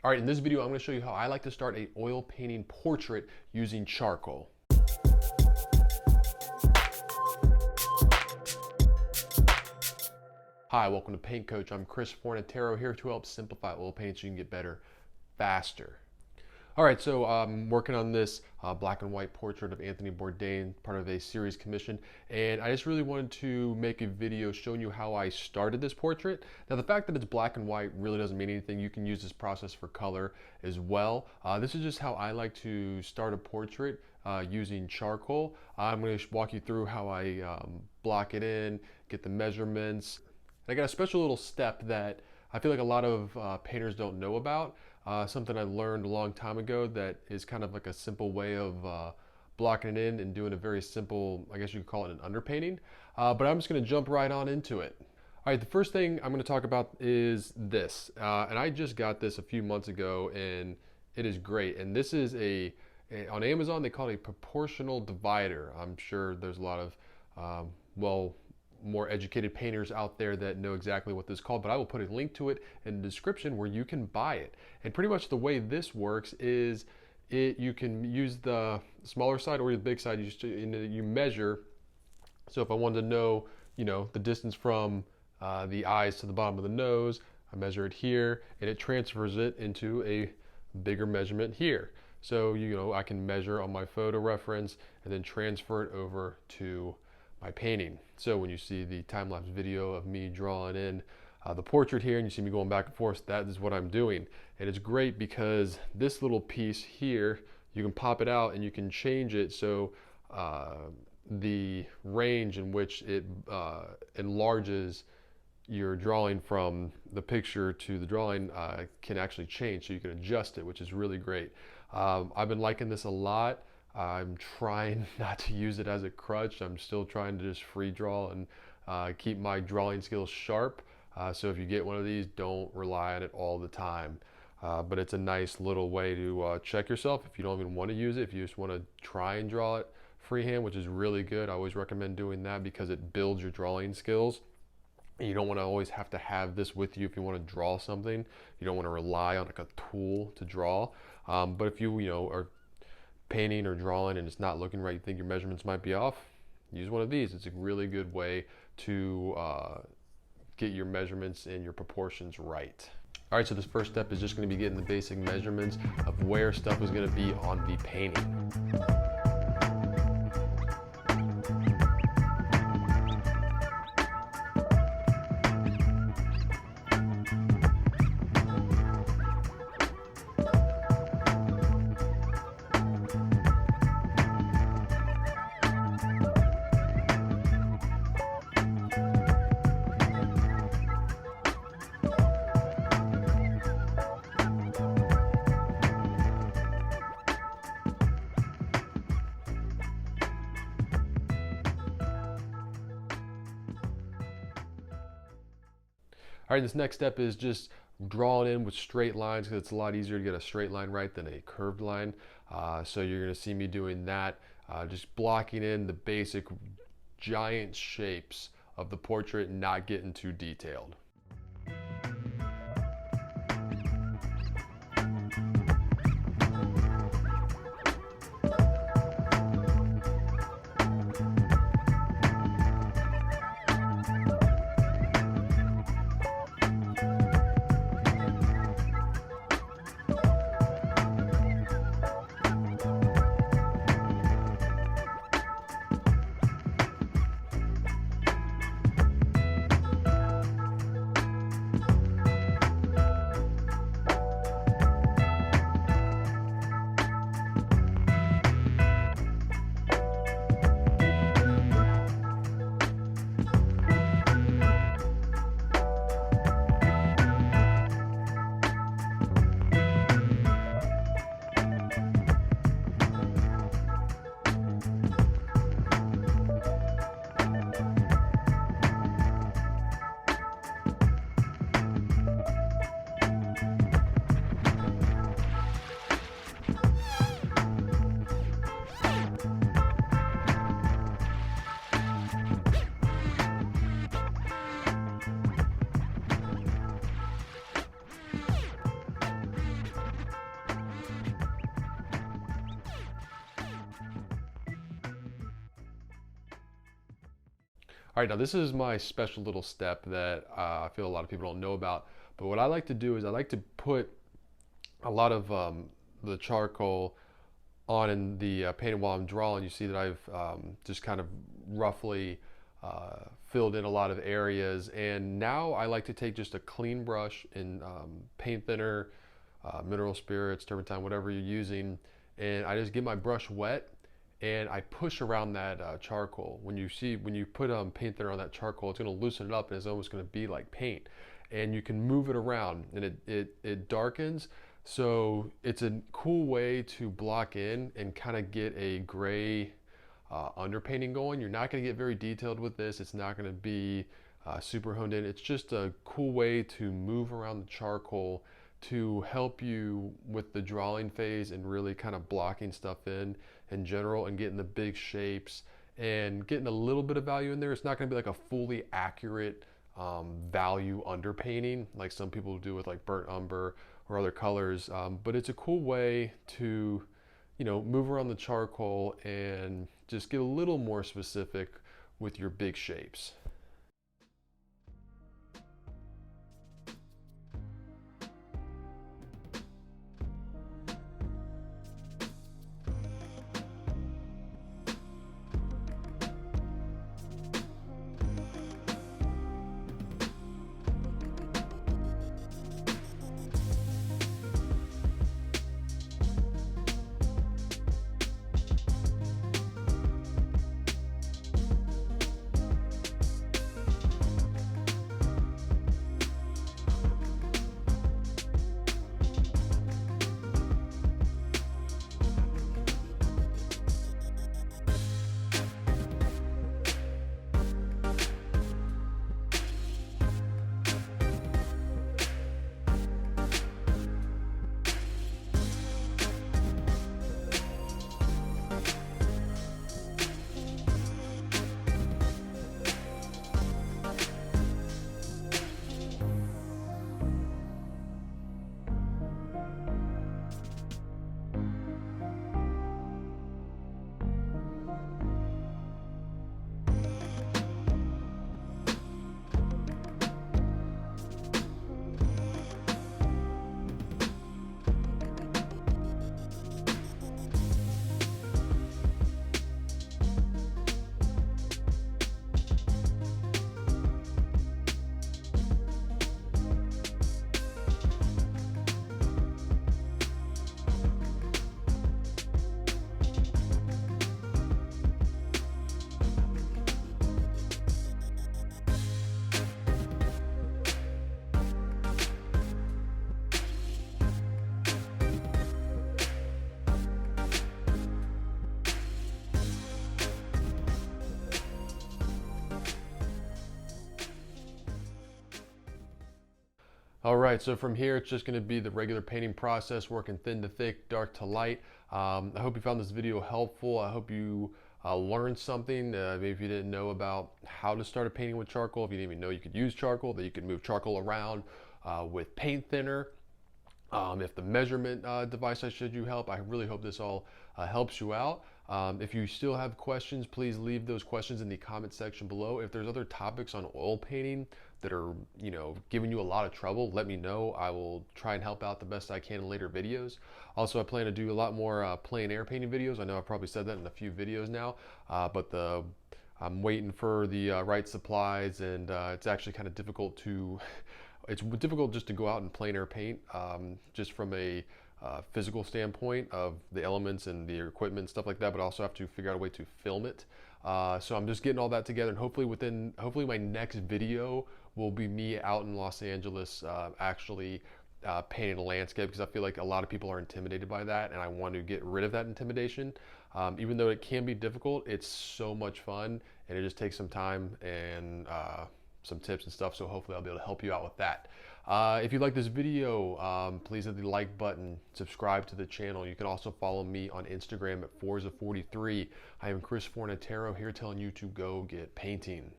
All right, in this video, I'm gonna show you how I like to start a oil painting portrait using charcoal. Hi, welcome to Paint Coach. I'm Chris Fornatero here to help simplify oil painting so you can get better faster. All right, so I'm working on this black and white portrait of Anthony Bourdain, part of a series commission, and I just really wanted to make a video showing you how I started this portrait. Now, the fact that it's black and white really doesn't mean anything. You can use this process for color as well. This is just how I like to start a portrait using charcoal. I'm going to walk you through how I block it in, get the measurements. And I got a special little step that I feel like a lot of painters don't know about. Something I learned a long time ago that is kind of like a simple way of blocking it in and doing a very simple, I guess you could call it an underpainting. But I'm just going to jump right on into it. All right, the first thing I'm going to talk about is this. And I just got this a few months ago and it is great. And this is on Amazon, they call it a proportional divider. I'm sure there's a lot of, more educated painters out there that know exactly what this is called, but I will put a link to it in the description where you can buy it. And pretty much the way this works is you can use the smaller side or the big side. You measure. So if I wanted to know, the distance from the eyes to the bottom of the nose, I measure it here, and it transfers it into a bigger measurement here. So I can measure on my photo reference and then transfer it over to my painting. So when you see the time-lapse video of me drawing in the portrait here and you see me going back and forth, that is what I'm doing. And it's great because this little piece here, you can pop it out and you can change it so the range in which it enlarges your drawing from the picture to the drawing can actually change, so you can adjust it, which is really great. I've been liking this a lot. I'm trying not to use it as a crutch. I'm still trying to just free draw and keep my drawing skills sharp. So if you get one of these, don't rely on it all the time. But it's a nice little way to check yourself if you don't even want to use it. If you just want to try and draw it freehand, which is really good. I always recommend doing that because it builds your drawing skills. And you don't want to always have to have this with you if you want to draw something. You don't want to rely on like a tool to draw. But if you are painting or drawing and it's not looking right, you think your measurements might be off, use one of these. It's a really good way to get your measurements and your proportions right. All right, so this first step is just going to be getting the basic measurements of where stuff is going to be on the painting. All right, this next step is just drawing in with straight lines because it's a lot easier to get a straight line right than a curved line. So you're going to see me doing that, just blocking in the basic giant shapes of the portrait and not getting too detailed. All right, now this is my special little step that I feel a lot of people don't know about. But what I like to do is I like to put a lot of the charcoal on in the painting while I'm drawing. You see that I've just kind of roughly filled in a lot of areas. And now I like to take just a clean brush and paint thinner, mineral spirits, turpentine, whatever you're using. And I just get my brush wet and I push around that charcoal. When you put paint thinner on that charcoal, it's going to loosen it up and it's almost going to be like paint. And you can move it around and it darkens. So it's a cool way to block in and kind of get a gray underpainting going. You're not going to get very detailed with this. It's not going to be super honed in. It's just a cool way to move around the charcoal to help you with the drawing phase and really kind of blocking stuff in general and getting the big shapes and getting a little bit of value in there. It's not going to be like a fully accurate value underpainting like some people do with like burnt umber or other colors, but it's a cool way to, you know, move around the charcoal and just get a little more specific with your big shapes. All right, so from here, it's just gonna be the regular painting process, working thin to thick, dark to light. I hope you found this video helpful. I hope you learned something. Maybe if you didn't know about how to start a painting with charcoal, if you didn't even know you could use charcoal, that you could move charcoal around with paint thinner. If the measurement device I showed you help, I really hope this all helps you out. If you still have questions, please leave those questions in the comment section below. If there's other topics on oil painting that are, you know, giving you a lot of trouble, let me know. I will try and help out the best I can in later videos. Also, I plan to do a lot more plein air painting videos. I know I've probably said that in a few videos now, but I'm waiting for the right supplies, and it's actually kind of difficult to it's difficult just to go out and plein air paint, just from a physical standpoint of the elements and the equipment and stuff like that, but also have to figure out a way to film it. So I'm just getting all that together, and hopefully my next video will be me out in Los Angeles actually painting a landscape, because I feel like a lot of people are intimidated by that, and I want to get rid of that intimidation. Even though it can be difficult, it's so much fun, and it just takes some time and some tips and stuff, so hopefully I'll be able to help you out with that. If you like this video, please hit the like button, subscribe to the channel. You can also follow me on Instagram at Forza43. I am Chris Fornatero, here telling you to go get painting.